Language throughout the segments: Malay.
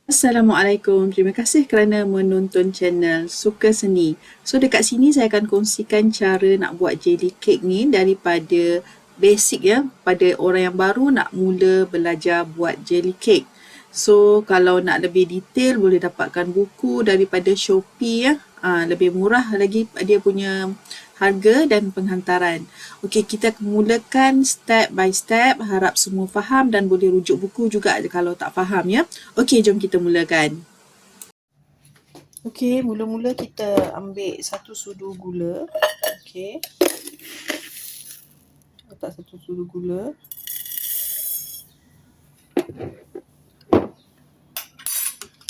Assalamualaikum. Terima kasih kerana menonton channel Suka Seni. So dekat sini saya akan kongsikan cara nak buat jelly cake ni daripada basic ya, pada orang yang baru nak mula belajar buat jelly cake. So kalau nak lebih detail boleh dapatkan buku daripada Shopee ya. Lebih murah lagi dia punya harga dan penghantaran. Okey, kita mulakan step by step. Harap semua faham dan boleh rujuk buku juga kalau tak faham ya. Okey, jom kita mulakan. Okey, mula-mula kita ambil satu sudu gula. Okey. Letak satu sudu gula.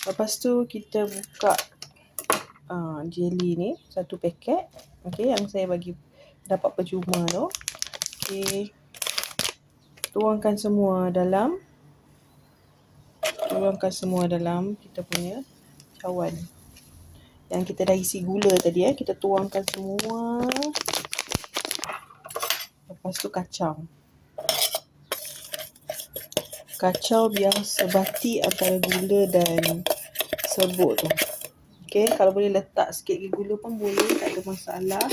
Lepas tu kita buka jelly ni, satu paket. Okey, yang saya bagi dapat percuma tu. Okey. Tuangkan semua dalam kita punya cawan. Yang kita dah isi gula tadi kita tuangkan semua. Lepas tu kacau biar sebati antara gula dan serbuk tu. Okey, kalau boleh letak sikit gula pun boleh, tak ada masalah.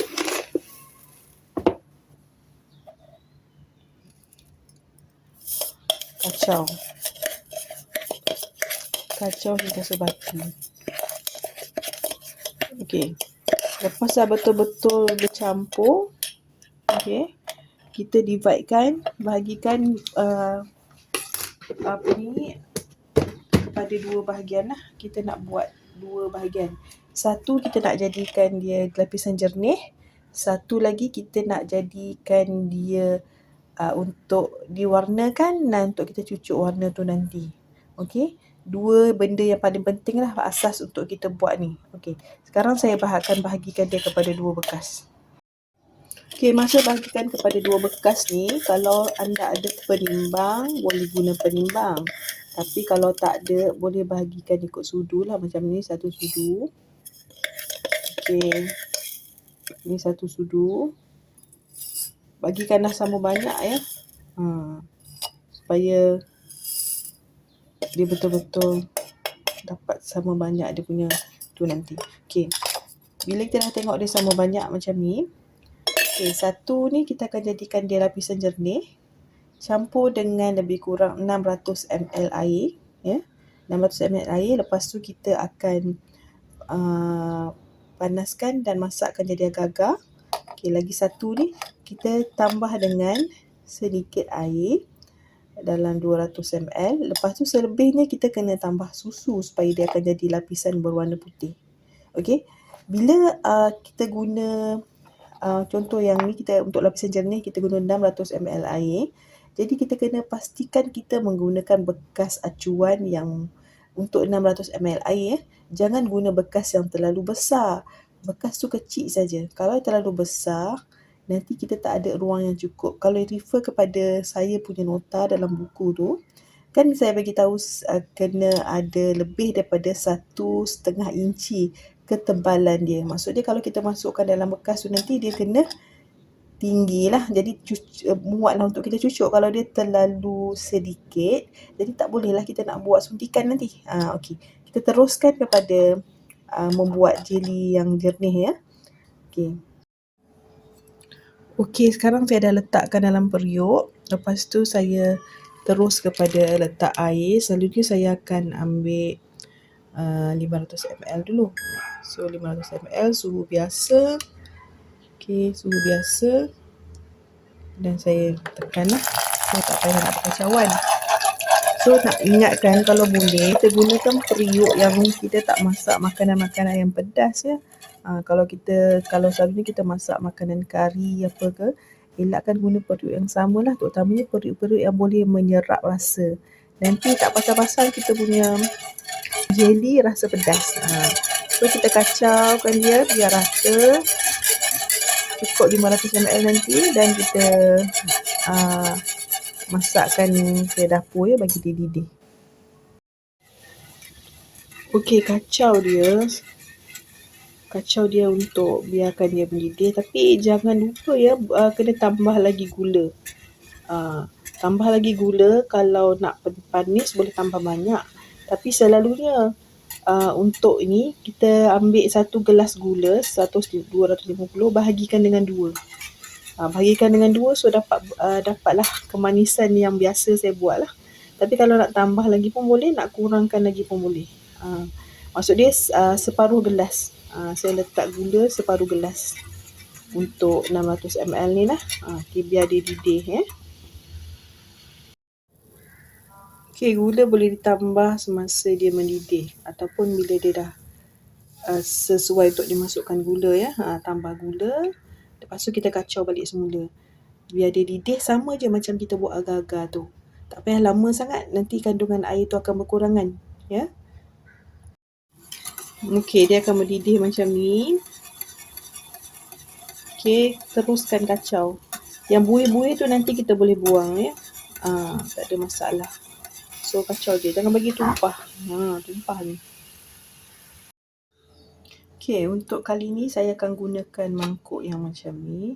Kacau hingga sebati. Okey. Lepas dah betul-betul bercampur, okey, kita bahagikan kepada dua bahagian lah. Kita nak buat dua bahagian. Satu kita nak jadikan dia lapisan jernih. Satu lagi kita nak jadikan dia untuk diwarnakan dan untuk kita cucuk warna tu nanti. Okey. Dua benda yang paling penting lah, asas untuk kita buat ni. Okey. Sekarang saya akan bahagikan dia kepada dua bekas. Okey, masa bahagikan kepada dua bekas ni, kalau anda ada penimbang, boleh guna penimbang. Tapi kalau tak ada, boleh bahagikan ikut sudu lah. Macam ni, satu sudu. Okey. Ni satu sudu. Bagikanlah sama banyak ya. Supaya dia betul-betul dapat sama banyak dia punya tu nanti. Okey. Bila kita dah tengok dia sama banyak macam ni, okey, satu ni kita akan jadikan dia lapisan jernih. Campur dengan lebih kurang 600 ml air ya. 600 ml air. Lepas tu kita akan panaskan dan masakkan jadi agak-agak. Okey, lagi satu ni kita tambah dengan sedikit air dalam 200 ml. Lepas tu selebihnya kita kena tambah susu supaya dia akan jadi lapisan berwarna putih. Okey. Bila kita guna contoh yang ni, kita untuk lapisan jernih kita guna 600 ml air. Jadi kita kena pastikan kita menggunakan bekas acuan yang untuk 600 ml air. Jangan guna bekas yang terlalu besar. Bekas tu kecil saja. Kalau terlalu besar, nanti kita tak ada ruang yang cukup. Kalau refer kepada saya punya nota dalam buku tu, kan saya bagi tahu kena ada lebih daripada 1,5 inci ketebalan dia. Maksudnya kalau kita masukkan dalam bekas tu nanti dia kena tinggi lah. Jadi muatlah untuk kita cucuk. Kalau dia terlalu sedikit, jadi tak bolehlah kita nak buat suntikan nanti. Okey. Kita teruskan kepada membuat jelly yang jernih ya. Okey. Okey, sekarang saya dah letakkan dalam periuk. Lepas tu saya terus kepada letak air. Selanjutnya saya akan ambil 500 ml dulu. So 500 ml suhu biasa. Okey, suhu biasa. Dan saya tekanlah. Saya tak payah nak pakai cawan. So nak ingatkan kalau boleh kita gunakan periuk yang kita tak masak makanan-makanan yang pedas ya. Kalau selalunya kita masak makanan kari apa ke, elakkan guna periuk yang samalah, terutamanya periuk-periuk yang boleh menyerap rasa. Nanti tak pasal-pasal kita punya jelly rasa pedas. So kita kacaukan dia biar rata. Cukup 500 ml nanti dan kita masakkan ke dapur ya, bagi dia didih. Okey, kacau dia untuk biarkan dia mendidih, tapi jangan lupa ya, kena tambah lagi gula. Tambah lagi gula. Kalau nak panis boleh tambah banyak. Tapi selalunya untuk ini kita ambil 1 gelas gula 250 bahagikan dengan 2. Bahagikan dengan 2 so dapatlah kemanisan yang biasa saya buat lah. Tapi kalau nak tambah lagi pun boleh, nak kurangkan lagi pun boleh. Maksud dia separuh gelas. Saya letak gula separuh gelas untuk 600 ml ni lah. Okay, biar dia didih. Okay, gula boleh ditambah semasa dia mendidih ataupun bila dia dah sesuai untuk dimasukkan gula ya. Tambah gula, lepas tu kita kacau balik semula. Biar dia didih sama je macam kita buat agar-agar tu. Tak payah lama sangat, nanti kandungan air tu akan berkurangan. Ya. Okay, dia akan mendidih macam ni. Okay, teruskan kacau. Yang buih-buih tu nanti kita boleh buang ya. Tak ada masalah. So kacau je, jangan bagi tumpah. Tumpah ni. Okay, untuk kali ni saya akan gunakan mangkuk yang macam ni.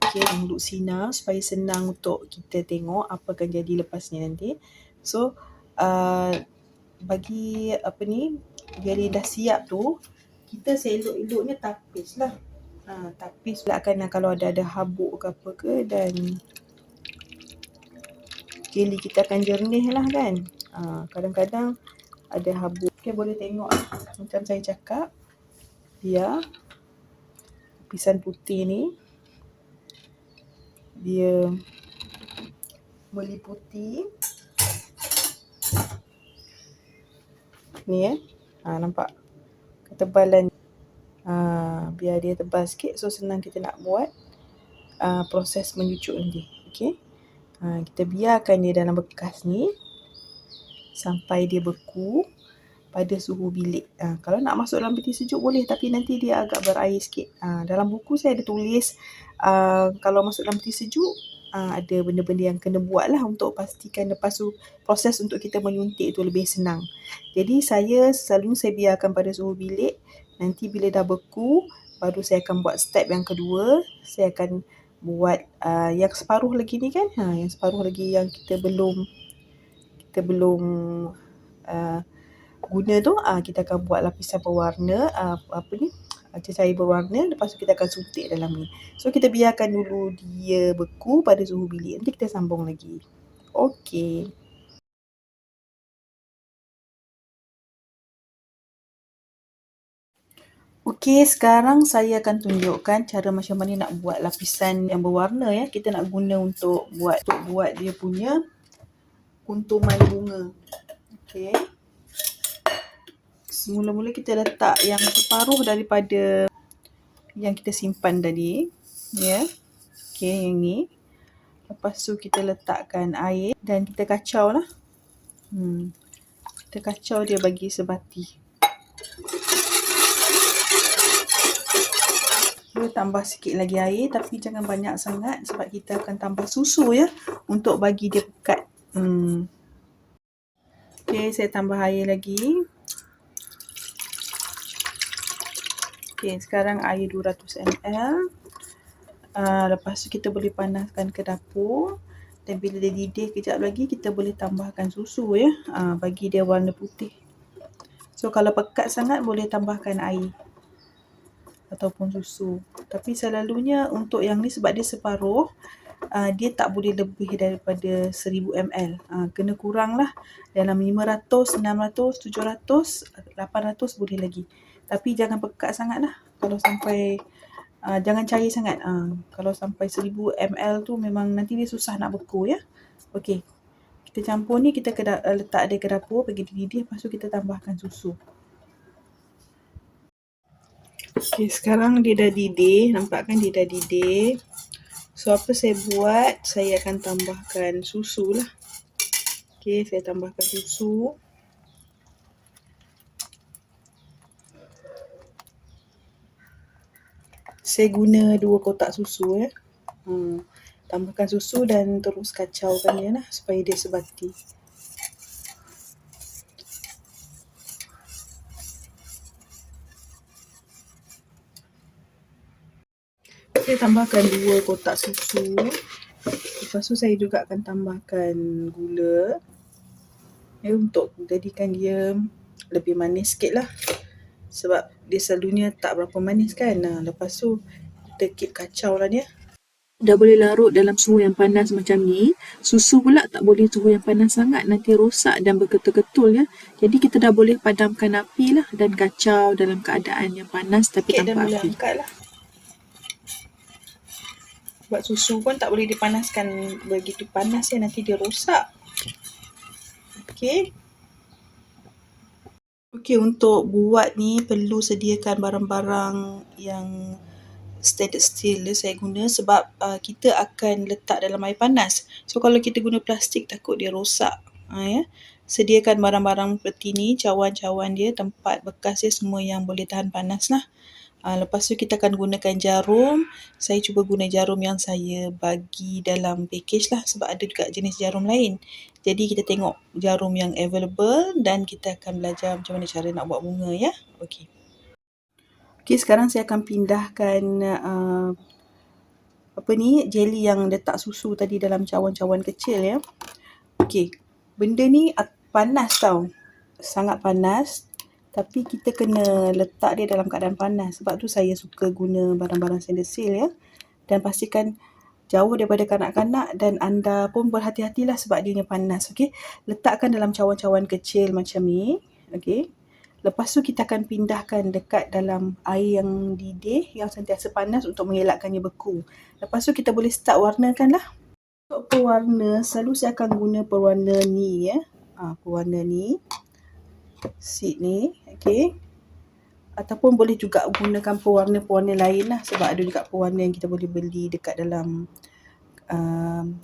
Okay, yang duduk sinar supaya senang untuk kita tengok apa akan jadi lepas ni nanti. So, bagi biar dia dah siap tu, kita selok-eloknya tapis lah. Tapis pula kan kalau ada habuk ke apa ke, dan jeli kita akan jernih lah kan. Kadang-kadang ada habuk. Okay, boleh tengok macam saya cakap, dia lapisan putih ni dia meliputi ni nampak ketebalan. Biar dia tebal sikit so senang kita nak buat proses mencucuk nanti. Okay, kita biarkan dia dalam bekas ni sampai dia beku pada suhu bilik. Kalau nak masuk dalam peti sejuk boleh, tapi nanti dia agak berair sikit. Dalam buku saya ada tulis kalau masuk dalam peti sejuk ada benda-benda yang kena buat lah untuk pastikan lepas tu proses untuk kita menyuntik tu lebih senang. Jadi saya biarkan pada suhu bilik. Nanti bila dah beku baru saya akan buat step yang kedua. Saya akan buat yang separuh lagi ni kan. Yang separuh lagi yang kita belum guna tu, kita akan buat lapisan berwarna, cecair berwarna. Lepas tu kita akan suntik dalam ni. So kita biarkan dulu dia beku pada suhu bilik. Nanti kita sambung lagi. Okey. Okey, sekarang saya akan tunjukkan cara macam mana nak buat lapisan yang berwarna ya. Kita nak guna untuk buat dia punya kuntuman bunga. Okey. Semula-mula kita letak yang separuh daripada yang kita simpan tadi, ya. Okey, yang ni. Lepas tu kita letakkan air dan kita kacau lah. Kita kacau dia bagi sebati. Boleh tambah sikit lagi air tapi jangan banyak sangat sebab kita akan tambah susu ya untuk bagi dia pekat. Okey, saya tambah air lagi. Okey, sekarang air 200 ml. Lepas tu kita boleh panaskan ke dapur. Dan bila dia didih kejap lagi, kita boleh tambahkan susu ya. Bagi dia warna putih. So, kalau pekat sangat, boleh tambahkan air. Ataupun susu. Tapi selalunya untuk yang ni sebab dia separuh, dia tak boleh lebih daripada 1000 ml. Kena kurang lah. Dalam 500, 600, 700, 800 boleh lagi. Tapi jangan pekat sangat lah. Kalau sampai jangan cair sangat. Kalau sampai 1000 ml tu memang nanti dia susah nak beku ya. Okey. Kita campur ni, kita letak dia ke dapur bagi dia didih. Lepas tu kita tambahkan susu. Okey, sekarang dia dah didih. Nampak kan dia dah didih. So apa saya buat? Saya akan tambahkan susu lah. Okey, saya tambahkan susu. Saya guna 2 kotak susu ya. Tambahkan susu dan terus kacaukan dia lah supaya dia sebati. Saya tambahkan 2 kotak susu. Lepas tu saya juga akan tambahkan gula. untuk jadikan dia lebih manis sikit lah. Sebab dia selalunya tak berapa manis kan. Lepas tu kita keep kacau lah dia. Dah boleh larut dalam suhu yang panas macam ni, susu pula tak boleh suhu yang panas sangat, nanti rosak dan berketul-ketul ya. Jadi kita dah boleh padamkan api lah dan kacau dalam keadaan yang panas tapi Sikit dan tanpa boleh api. angkat lah. Sebab susu pun tak boleh dipanaskan begitu panas ya, nanti dia rosak. Okey. Okey, untuk buat ni perlu sediakan barang-barang yang standard steel saya guna sebab kita akan letak dalam air panas. So kalau kita guna plastik takut dia rosak. Ya. Sediakan barang-barang seperti ni, cawan-cawan dia, tempat bekas dia semua yang boleh tahan panas lah. Lepas tu kita akan gunakan jarum. Saya cuba guna jarum yang saya bagi dalam package lah sebab ada juga jenis jarum lain. Jadi kita tengok jarum yang available dan kita akan belajar macam mana cara nak buat bunga ya. Okey. Okey, sekarang saya akan pindahkan jelly yang letak susu tadi dalam cawan-cawan kecil ya. Okey, benda ni panas tau. Sangat panas. Tapi kita kena letak dia dalam keadaan panas. Sebab tu saya suka guna barang-barang stainless steel ya. Dan pastikan jauh daripada kanak-kanak dan anda pun berhati-hatilah sebab dia panas. Okey, letakkan dalam cawan-cawan kecil macam ni. Okey. Lepas tu kita akan pindahkan dekat dalam air yang didih yang sentiasa panas untuk mengelakkannya beku. Lepas tu kita boleh start warnakan lah. Untuk pewarna, selalu saya akan guna pewarna ni ya. Pewarna ni. Seed ni. Okey. Ataupun boleh juga gunakan pewarna-pewarna lain lah. Sebab ada juga pewarna yang kita boleh beli dekat dalam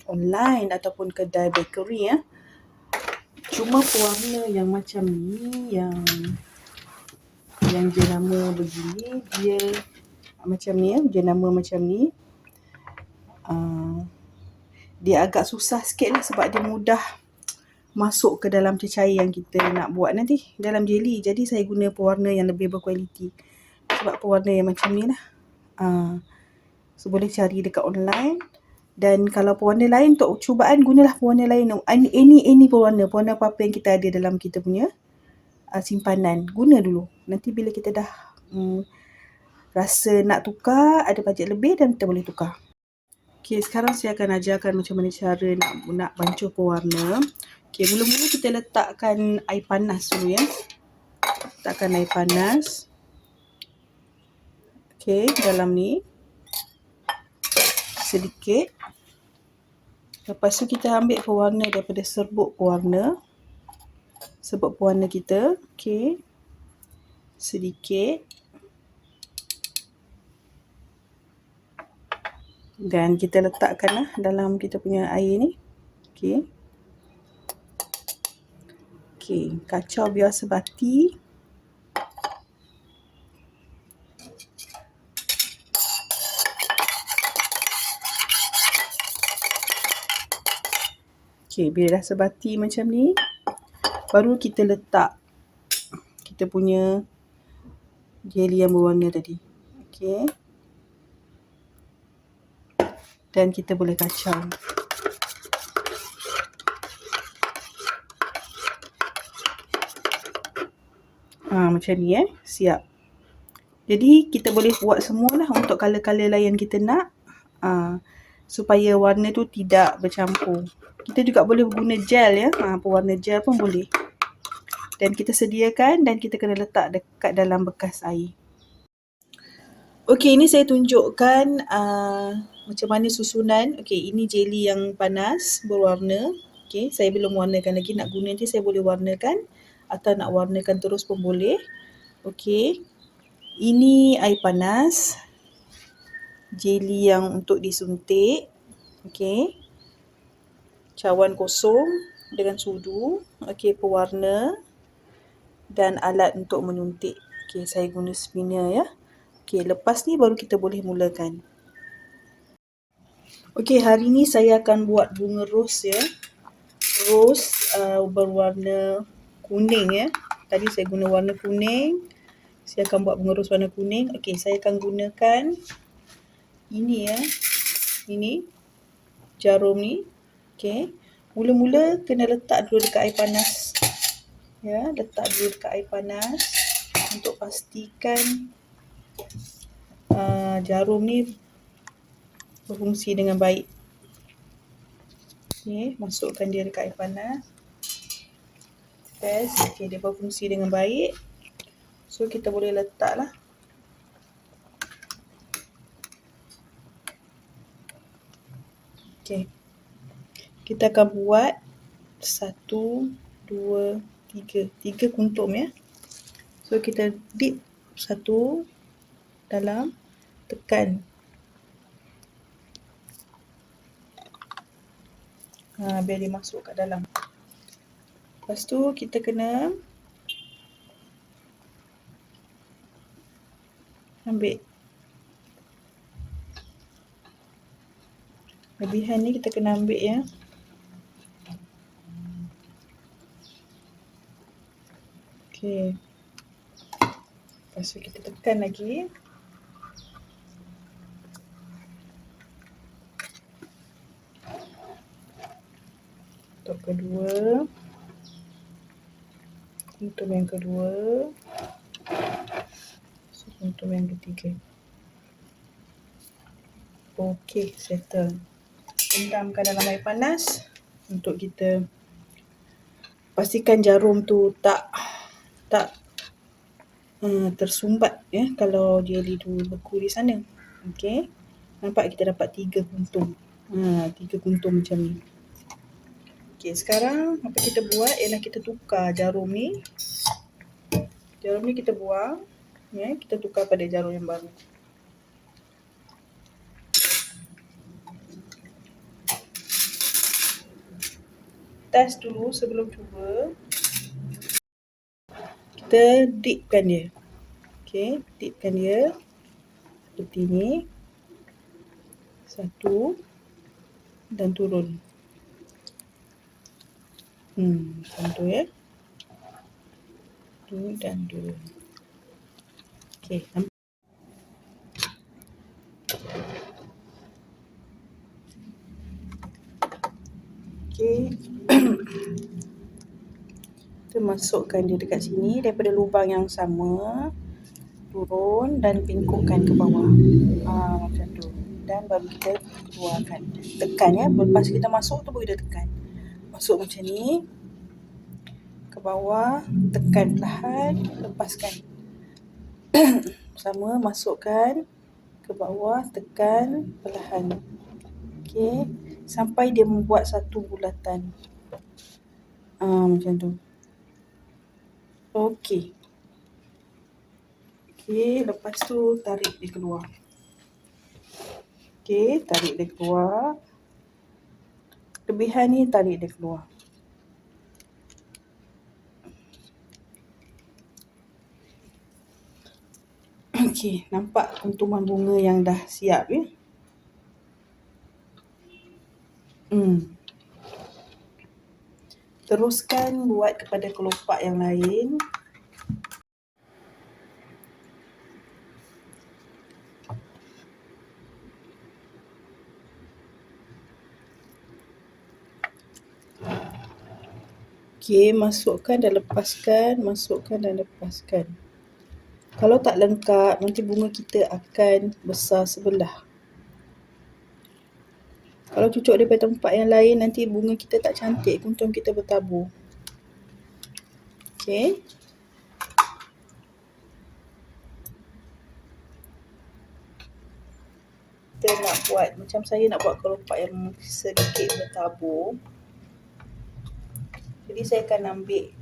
online ataupun kedai bakery ya. Cuma pewarna yang macam ni, yang jenama begini, dia macam ni ya, jenama macam ni. Dia agak susah sikit lah sebab dia mudah masuk ke dalam cecair yang kita nak buat nanti dalam jelly. Jadi saya guna pewarna yang lebih berkualiti. Sebab pewarna yang macam ni lah. So boleh cari dekat online. Dan kalau pewarna lain untuk cubaan, gunalah pewarna lain. Any pewarna apa-apa yang kita ada dalam kita punya simpanan. Guna dulu. Nanti bila kita dah rasa nak tukar, ada bajet lebih dan kita boleh tukar. Okey, sekarang saya akan ajarkan macam mana cara nak bancuh pewarna. Okey, mula-mula kita letakkan air panas dulu ya. Letakkan air panas. Okey, dalam ni. Sedikit. Lepas tu kita ambil pewarna daripada serbuk pewarna. Serbuk pewarna kita. Okey. Sedikit. Dan kita letakkanlah dalam kita punya air ni. Okey. Okey, kacau biar sebati. Okey, bila dah sebati macam ni, baru kita letak kita punya jelly yang berwarna tadi. Okey. Dan kita boleh kacau. Macam ni siap. Jadi kita boleh buat semualah untuk color-color lain kita nak. Supaya warna tu tidak bercampur. Kita juga boleh guna gel ya. Pewarna gel pun boleh. Dan kita sediakan dan kita kena letak dekat dalam bekas air. Okey, ini saya tunjukkan macam mana susunan. Okey, ini jelly yang panas berwarna. Okey, saya belum warnakan lagi. Nak guna nanti saya boleh warnakan atau nak warnakan terus pun boleh. Okey. Ini air panas. Jelly yang untuk disuntik. Okey. Cawan kosong dengan sudu. Okey, pewarna dan alat untuk menyuntik. Okey, saya guna spinner ya. Okey, lepas ni baru kita boleh mulakan. Okey, hari ni saya akan buat bunga ros ya. Ros berwarna kuning ya. Tadi saya guna warna kuning. Saya akan buat bunga ros warna kuning. Okey, saya akan gunakan ini ya. Ini jarum ni. Okey. Mula-mula kena letak dulu dekat air panas Ya, letak dulu dekat air panas untuk pastikan jarum ni berfungsi dengan baik. Okey, masukkan dia dekat air panas. Test, okey, dia berfungsi dengan baik. So kita boleh letaklah. Okey. Kita akan buat 1, 2, 3. 3 kuntum ya. So kita dip satu dalam, tekan. Biar dia masuk kat dalam. Lepas tu kita kena ambil lebihan ni, kita kena ambil ya. Okey. Lepas tu kita tekan lagi. Untuk kedua. Kuntum yang kedua. So, kuntum yang ketiga. Okey, settle. Rendamkan dalam air panas untuk kita pastikan jarum tu tak tersumbat ya kalau dia beku di sana. Okey. Nampak kita dapat 3 kuntum. 3 kuntum macam ni. Okey, sekarang apa kita buat ialah kita tukar jarum ni. Jarum ni kita buang ya, kita tukar pada jarum yang baru. Test dulu sebelum cuba. Kita dipkan dia. Okey, dipkan dia seperti ni. 1 dan turun. Macam tu ya. 1 dan 2. Okey, okey. Kita masukkan dia dekat sini daripada lubang yang sama. Turun dan pingkukkan ke bawah. Macam tu. Dan baru kita keluarkan. Tekan ya. Lepas kita masuk tu baru kita tekan. Masuk macam ni. Ke bawah. Tekan perlahan. Lepaskan. Sama, masukkan ke bawah. Tekan perlahan. Okey. Sampai dia membuat satu bulatan. Macam tu. Okey. Okey, lepas tu tarik dia keluar. Okey, tarik dia keluar. Lebihan ni tarik dia keluar. Okey, nampak kuntuman bunga yang dah siap ya. Teruskan buat kepada kelopak yang lain. Okey, masukkan dan lepaskan, masukkan dan lepaskan. Kalau tak lengkap, nanti bunga kita akan besar sebelah. Kalau cucuk daripada tempat yang lain, nanti bunga kita tak cantik, kuntum kita bertabur. Okey. Kita nak buat, macam saya nak buat kelopak yang sedikit bertabur. Jadi saya akan ambil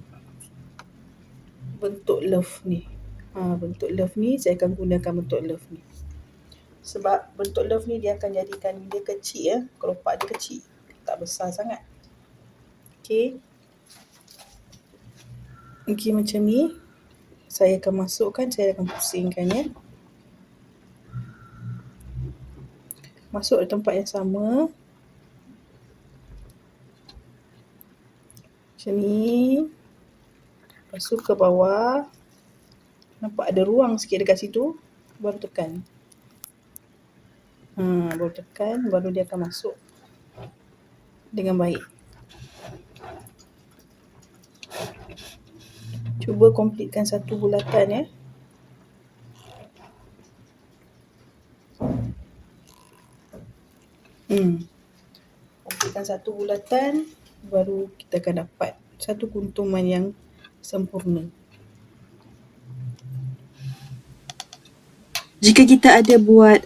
bentuk love ni. Bentuk love ni, saya akan gunakan bentuk love ni. Sebab bentuk love ni dia akan jadikan dia kecil ya. Kelopak dia kecil, tak besar sangat. Okey. Okey, macam ni. Saya akan masukkan, saya akan pusingkan ya. Masuk di tempat yang sama. Macam ni. Lepas tu ke bawah. Nampak ada ruang sikit dekat situ. Baru tekan. Baru tekan, baru dia akan masuk dengan baik. Cuba completekan satu bulatan ya. Completekan satu bulatan, baru kita akan dapat satu kuntuman yang sempurna. Jika kita ada buat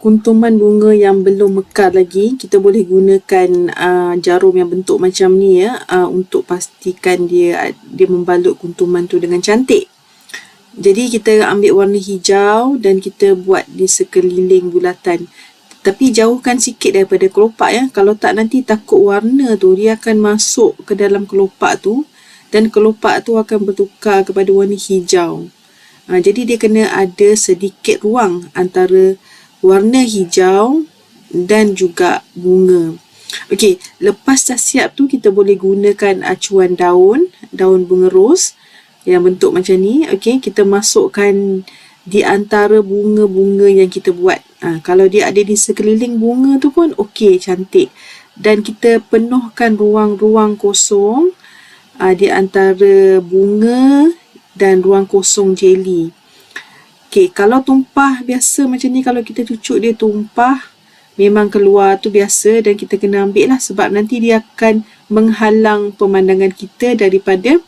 kuntuman bunga yang belum mekar lagi, kita boleh gunakan jarum yang bentuk macam ni ya, untuk pastikan dia membalut kuntuman tu dengan cantik. Jadi kita ambil warna hijau dan kita buat di sekeliling bulatan. Tapi jauhkan sikit daripada kelopak ya. Kalau tak nanti takut warna tu dia akan masuk ke dalam kelopak tu dan kelopak tu akan bertukar kepada warna hijau. Jadi dia kena ada sedikit ruang antara warna hijau dan juga bunga. Okey, lepas dah siap tu kita boleh gunakan acuan daun bunga ros yang bentuk macam ni. Okey, kita masukkan di antara bunga-bunga yang kita buat. Kalau dia ada di sekeliling bunga tu pun okey, cantik. Dan kita penuhkan ruang-ruang kosong di antara bunga dan ruang kosong jeli. Okey, kalau tumpah biasa macam ni, kalau kita cucuk dia tumpah, memang keluar tu biasa dan kita kena ambil lah sebab nanti dia akan menghalang pemandangan kita daripada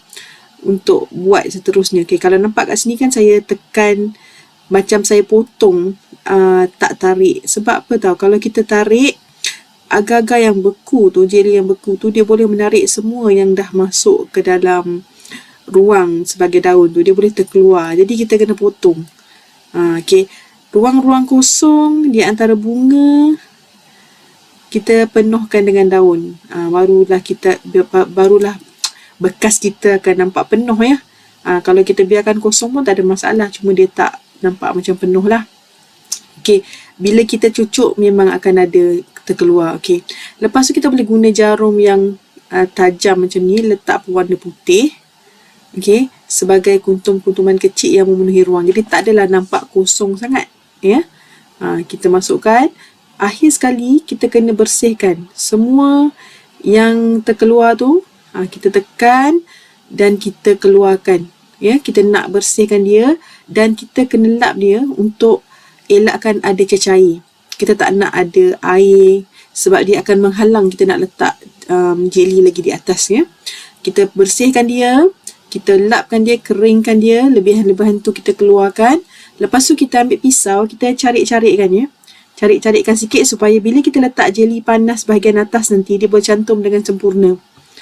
untuk buat seterusnya. Okey, kalau nampak kat sini kan saya tekan macam saya potong, tak tarik. Sebab apa tahu? Kalau kita tarik, agar-agar yang beku tu, jeli yang beku tu, dia boleh menarik semua yang dah masuk ke dalam ruang sebagai daun tu, dia boleh terkeluar. Jadi kita kena potong. Okey, ruang-ruang kosong di antara bunga kita penuhkan dengan daun. Barulah bekas kita akan nampak penuh ya. Kalau kita biarkan kosong pun tak ada masalah, cuma dia tak nampak macam penuh lah. Okey, bila kita cucuk memang akan ada terkeluar. Okey, lepas tu kita boleh guna jarum yang tajam macam ni, letak pewarna putih. Okey, sebagai kuntum-kuntuman kecil yang memenuhi ruang. Jadi tak adalah nampak kosong sangat ya. Kita masukkan. Akhir sekali kita kena bersihkan semua yang terkeluar tu. Kita tekan dan kita keluarkan ya. Kita nak bersihkan dia dan kita kena lap dia untuk elakkan ada cecair. Kita tak nak ada air sebab dia akan menghalang kita nak letak jeli lagi di atas ya. Kita bersihkan dia, kita lapkan dia, keringkan dia, lebihan-lebihan tu kita keluarkan. Lepas tu kita ambil pisau, kita carik-carikkan ya. Carik-carikkan sikit supaya bila kita letak jeli panas bahagian atas nanti dia bercantum dengan sempurna.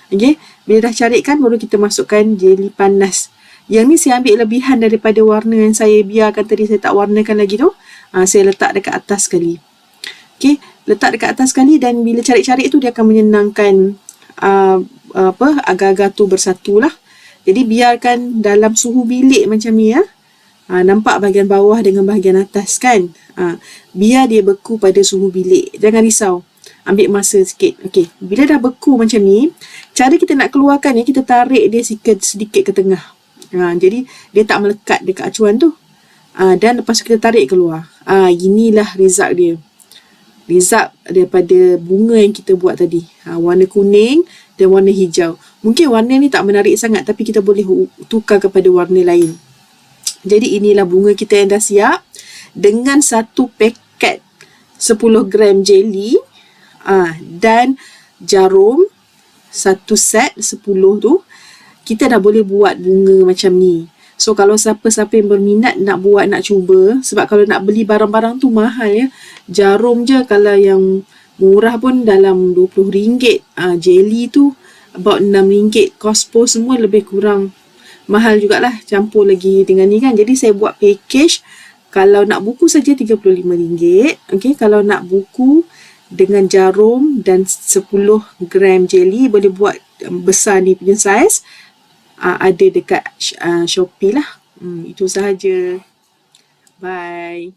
Okey, bila dah carikkan baru kita masukkan jeli panas. Yang ni saya ambil lebihan daripada warna yang saya biarkan tadi, saya tak warnakan lagi tu. Saya letak dekat atas sekali. Okey, letak dekat atas sekali dan bila carik-carik tu dia akan menyenangkan agar-agar tu bersatulah. Jadi biarkan dalam suhu bilik macam ni ya. Nampak bahagian bawah dengan bahagian atas kan? Biar dia beku pada suhu bilik. Jangan risau. Ambil masa sikit. Okey, bila dah beku macam ni, cara kita nak keluarkan ni, kita tarik dia sedikit ke tengah. Jadi dia tak melekat dekat acuan tu. Dan lepas tu kita tarik keluar. Inilah result dia. Result daripada bunga yang kita buat tadi. Warna kuning dan warna hijau. Mungkin warna ni tak menarik sangat, tapi kita boleh tukar kepada warna lain. Jadi inilah bunga kita yang dah siap. Dengan satu paket 10 gram jeli dan jarum, satu set 10 tu, kita dah boleh buat bunga macam ni. So kalau siapa-siapa yang berminat nak buat, nak cuba, sebab kalau nak beli barang-barang tu mahal ya. Jarum je kalau yang murah pun dalam RM20. Jeli tu about RM6. Cospo semua lebih kurang mahal jugalah, campur lagi dengan ni kan. Jadi saya buat package. Kalau nak buku saja RM35. Okey, kalau nak buku dengan jarum dan 10 gram jeli, boleh buat besar ni punya saiz. Ada dekat Shopee lah. Itu sahaja. Bye.